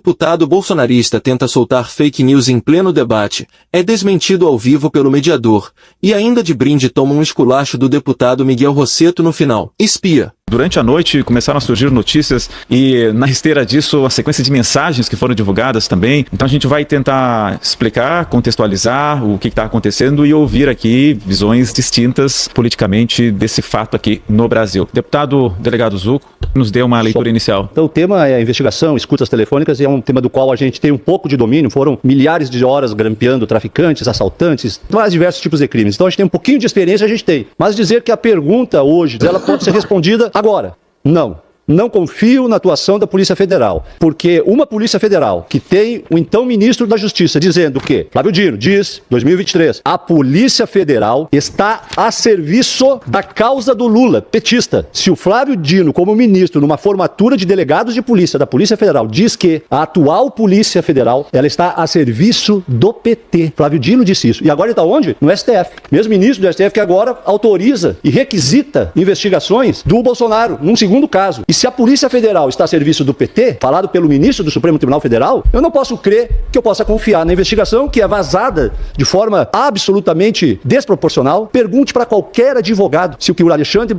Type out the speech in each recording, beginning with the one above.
deputado bolsonarista tenta soltar fake news em pleno debate, é desmentido ao vivo pelo mediador, e ainda de brinde toma um esculacho do deputado Miguel Rosseto no final. Espia. Durante a noite começaram a surgir notícias e na esteira disso a sequência de mensagens que foram divulgadas também. Então a gente vai tentar explicar, contextualizar o que está acontecendo e ouvir aqui visões distintas politicamente desse fato aqui no Brasil. Deputado delegado Zucco, nos dê uma leitura inicial. Então o tema é a investigação, escutas telefônicas, e é um tema do qual a gente tem um pouco de domínio. Foram milhares de horas grampeando traficantes, assaltantes, vários diversos tipos de crimes. Então a gente tem um pouquinho de experiência, a gente tem. Mas dizer que a pergunta hoje, ela pode ser respondida agora. Não. Não confio na atuação da Polícia Federal, porque uma Polícia Federal que tem o então ministro da Justiça dizendo que, Flávio Dino diz, 2023, a Polícia Federal está a serviço da causa do Lula, petista. Se o Flávio Dino, como ministro, numa formatura de delegados de polícia da Polícia Federal, diz que a atual Polícia Federal, ela está a serviço do PT. Flávio Dino disse isso. E agora ele está onde? No STF. Mesmo ministro do STF que agora autoriza e requisita investigações do Bolsonaro, num segundo caso. E se a Polícia Federal está a serviço do PT, falado pelo ministro do Supremo Tribunal Federal, eu não posso crer que eu possa confiar na investigação que é vazada de forma absolutamente desproporcional. Pergunte para qualquer advogado se o que o Alexandre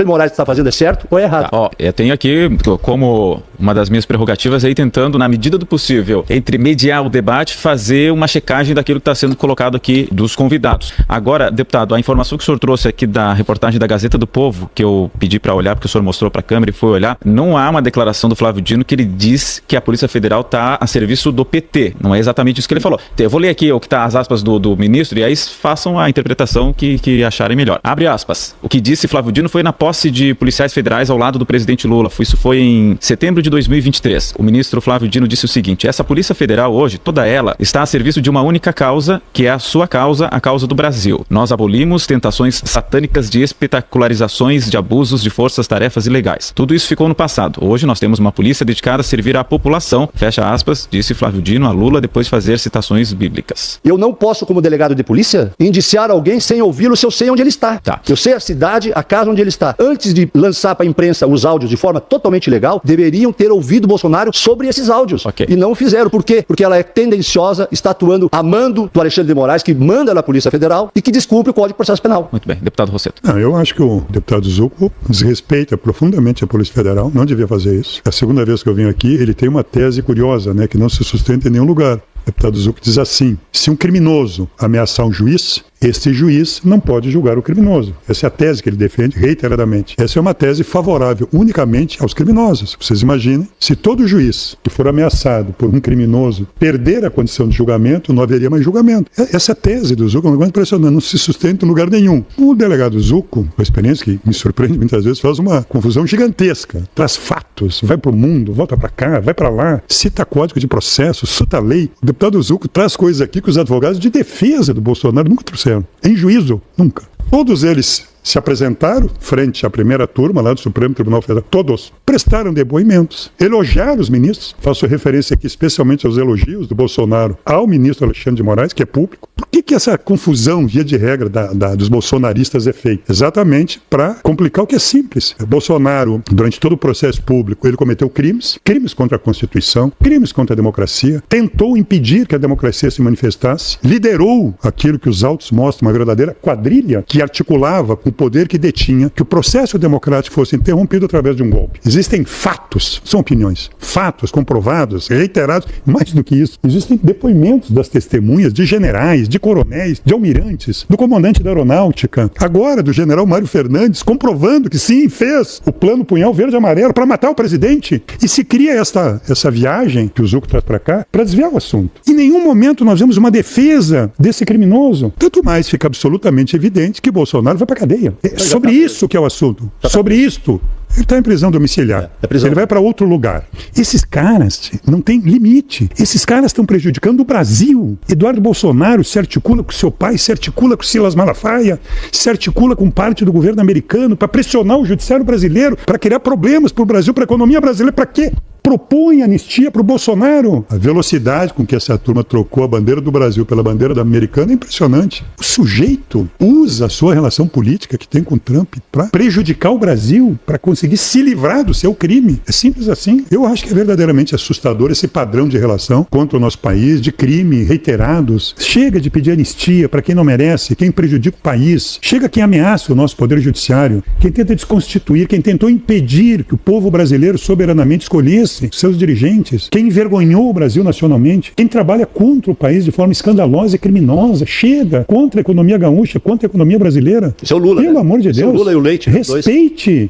Moraes está fazendo é certo ou é errado. Eu tenho aqui, como uma das minhas prerrogativas, aí tentando, na medida do possível, entre mediar o debate, fazer uma checagem daquilo que está sendo colocado aqui dos convidados. Agora, deputado, a informação que o senhor trouxe aqui da reportagem da Gazeta do Povo, que eu pedi para olhar, porque o senhor mostrou para a câmera e foi olhar, não há uma declaração do Flávio Dino que ele diz que a Polícia Federal está a serviço do PT. Não é exatamente isso que ele falou. Eu vou ler aqui o que está as aspas do ministro e aí façam a interpretação que acharem melhor. Abre aspas. O que disse Flávio Dino foi na posse de policiais federais ao lado do presidente Lula. Isso foi em setembro de 2023. O ministro Flávio Dino disse o seguinte: essa Polícia Federal hoje, toda ela, está a serviço de uma única causa, que é a sua causa, a causa do Brasil. Nós abolimos tentações satânicas de espetacularizações de abusos de forças-tarefas ilegais. Tudo isso ficou no passado. Hoje nós temos uma polícia dedicada a servir à população, fecha aspas, disse Flávio Dino a Lula depois de fazer citações bíblicas. Eu não posso, como delegado de polícia, indiciar alguém sem ouvi-lo se eu sei onde ele está. Eu sei a cidade, a casa onde ele está. Antes de lançar para a imprensa os áudios de forma totalmente legal, deveriam ter ouvido Bolsonaro sobre esses áudios. Okay. E não o fizeram. Por quê? Porque ela é tendenciosa, está atuando a mando do Alexandre de Moraes, que manda na Polícia Federal e que descumpre o Código de Processo Penal. Muito bem. Deputado Rosseto. Eu acho que o deputado Zucco desrespeita profundamente a Polícia Federal, não devia fazer isso. É a segunda vez que eu venho aqui, ele tem uma tese curiosa, que não se sustenta em nenhum lugar. O deputado Zucco diz assim: se um criminoso ameaçar um juiz, este juiz não pode julgar o criminoso. Essa é a tese que ele defende reiteradamente. Essa é uma tese favorável unicamente aos criminosos. Vocês imaginem, se todo juiz que for ameaçado por um criminoso perder a condição de julgamento, não haveria mais julgamento. Essa tese do Zucco é uma coisa impressionante, não se sustenta em lugar nenhum. O delegado Zucco, com a experiência que me surpreende muitas vezes, faz uma confusão gigantesca. Traz fatos, vai para o mundo, volta para cá, vai para lá, cita código de processo, cita lei. O deputado Zucco traz coisas aqui que os advogados de defesa do Bolsonaro nunca trouxeram. Em juízo, nunca. Todos eles se apresentaram frente à primeira turma lá do Supremo Tribunal Federal. Todos prestaram depoimentos, elogiaram os ministros. Faço referência aqui especialmente aos elogios do Bolsonaro ao ministro Alexandre de Moraes, que é público. Por que essa confusão, via de regra, dos bolsonaristas é feita? Exatamente para complicar o que é simples. Bolsonaro, durante todo o processo público, ele cometeu crimes contra a Constituição, crimes contra a democracia, tentou impedir que a democracia se manifestasse, liderou aquilo que os autos mostram, uma verdadeira quadrilha que articulava com o poder que detinha que o processo democrático fosse interrompido através de um golpe. Existem fatos, são opiniões, fatos comprovados, reiterados. Mais do que isso, existem depoimentos das testemunhas de generais, de coronéis, de almirantes, do comandante da aeronáutica, agora do general Mário Fernandes, comprovando que sim, fez o plano Punhal Verde e Amarelo para matar o presidente. E se cria essa viagem que o Zucco traz para cá para desviar o assunto. Em nenhum momento nós vemos uma defesa desse criminoso. Tanto mais fica absolutamente evidente que Bolsonaro vai para a cadeia. É sobre isso que é o assunto. Sobre isto. Ele está em prisão domiciliar. Ele vai para outro lugar. Esses caras não têm limite. Esses caras estão prejudicando o Brasil. Eduardo Bolsonaro se articula com seu pai, se articula com Silas Malafaia, se articula com parte do governo americano para pressionar o judiciário brasileiro, para criar problemas para o Brasil, para a economia brasileira. Para quê? propõe anistia para o Bolsonaro. A velocidade com que essa turma trocou a bandeira do Brasil pela bandeira da americana é impressionante. O sujeito usa a sua relação política que tem com o Trump para prejudicar o Brasil, para conseguir se livrar do seu crime. É simples assim. Eu acho que é verdadeiramente assustador esse padrão de relação contra o nosso país, de crime reiterados. Chega de pedir anistia para quem não merece, quem prejudica o país. Chega quem ameaça o nosso poder judiciário, quem tenta desconstituir, quem tentou impedir que o povo brasileiro soberanamente escolhesse seus dirigentes, quem envergonhou o Brasil nacionalmente, quem trabalha contra o país de forma escandalosa e criminosa. Chega contra a economia gaúcha, contra a economia brasileira. Isso é o Lula. Pelo amor de Deus. Isso é o Lula e o Leite.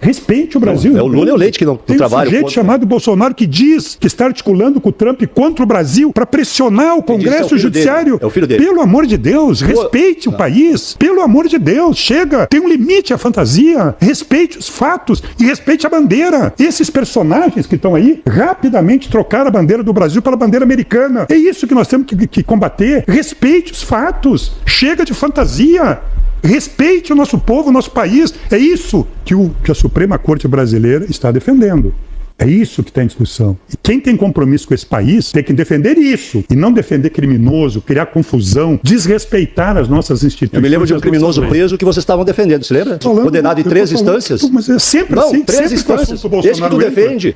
Respeite o Brasil. Não, é o Lula e o Leite que não Tem trabalham. Um sujeito chamado Bolsonaro que diz que está articulando com o Trump contra o Brasil para pressionar o Congresso Judiciário. É o filho dele. Pelo amor de Deus, respeite o país. Pelo amor de Deus, chega. Tem um limite à fantasia. Respeite os fatos e respeite a bandeira. Esses personagens que estão aí rapidamente trocaram a bandeira do Brasil pela bandeira americana. É isso que nós temos que combater. Respeite os fatos. Chega de fantasia. Respeite o nosso povo, o nosso país. É isso que a Suprema Corte Brasileira está defendendo. É isso que está em discussão. E quem tem compromisso com esse país tem que defender isso. E não defender criminoso, criar confusão, desrespeitar as nossas instituições. Eu me lembro de um criminoso preso que vocês estavam defendendo, se lembra? Condenado em 3 instâncias. Mas é sempre Não, assim. 3 instâncias. Esse que tu defende,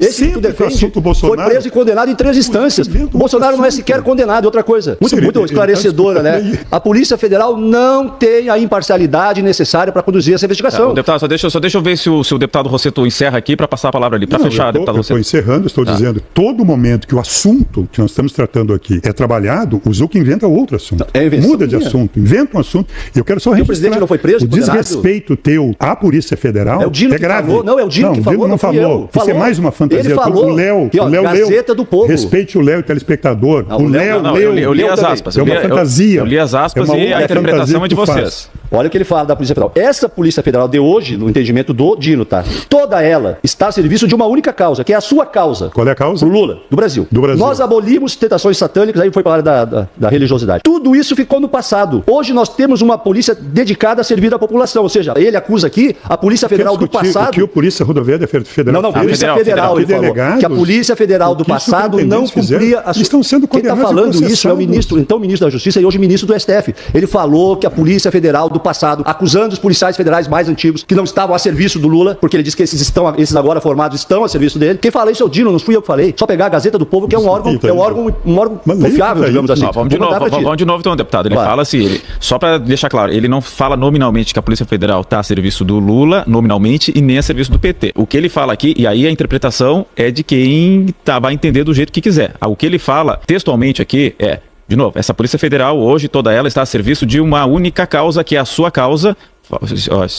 foi preso e condenado em 3 instâncias. O Bolsonaro não é sequer condenado, é outra coisa. Muito esclarecedora, né? A Polícia Federal não tem a imparcialidade necessária para conduzir essa investigação. Deputado, só deixa eu ver se o deputado Rossetto encerra aqui para passar a palavra ali, para fechar, deputado. Eu estou encerrando, estou dizendo, todo momento que o assunto que nós estamos tratando aqui é trabalhado, o Zuc inventa outro assunto. Muda de assunto, inventa um assunto. Eu quero só registrar. O presidente não foi preso, o desrespeito teu à Polícia Federal é o Dino que grave. Falou. Não, é o Dino que falou. Não falou. Isso é mais uma fantasia. Ele falou. O Léo Gazeta do Povo. Respeite o Léo, o telespectador. Não, o Léo leu. Eu li as aspas. É uma fantasia. Eu li as aspas e a interpretação é de vocês. Olha o que ele fala da Polícia Federal. Essa Polícia Federal de hoje, no entendimento do Dino, tá? Toda ela está a serviço de uma única causa, que é a sua causa. Qual é a causa? O Lula, do Brasil. Nós abolimos tentações satânicas, aí foi para a área da religiosidade. Tudo isso ficou no passado. Hoje nós temos uma polícia dedicada a servir a população. Ou seja, ele acusa aqui a Polícia Federal do passado. O que a Polícia Rodoviária Federal Não, Polícia Federal. Ele falou que a Polícia Federal do passado não cumpria a sua... Estão sendo condenados. Quem está falando isso é o ministro, então ministro da Justiça e hoje ministro do STF. Ele falou que a Polícia Federal do passado, acusando os policiais federais mais antigos que não estavam a serviço do Lula, porque ele disse que esses agora formados estão a serviço dele. Quem fala isso é o Dino, não fui eu que falei. Só pegar a Gazeta do Povo, que é um órgão confiável, digamos assim. Não, vamos de novo então, deputado. Ele fala assim, só para deixar claro, ele não fala nominalmente que a Polícia Federal está a serviço do Lula, nominalmente, e nem a serviço do PT. O que ele fala aqui, e aí a interpretação é de quem vai entender do jeito que quiser. O que ele fala textualmente aqui é, de novo, essa Polícia Federal, hoje, toda ela está a serviço de uma única causa, que é a sua causa,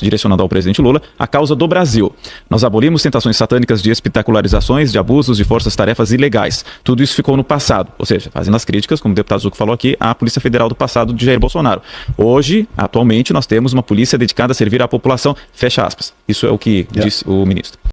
direcionando ao presidente Lula, a causa do Brasil. Nós abolimos tentações satânicas de espetacularizações, de abusos de forças-tarefas ilegais. Tudo isso ficou no passado. Ou seja, fazendo as críticas, como o deputado Zuc falou aqui, à Polícia Federal do passado de Jair Bolsonaro. Hoje, atualmente, nós temos uma polícia dedicada a servir à população. Fecha aspas. Isso é o que disse o ministro.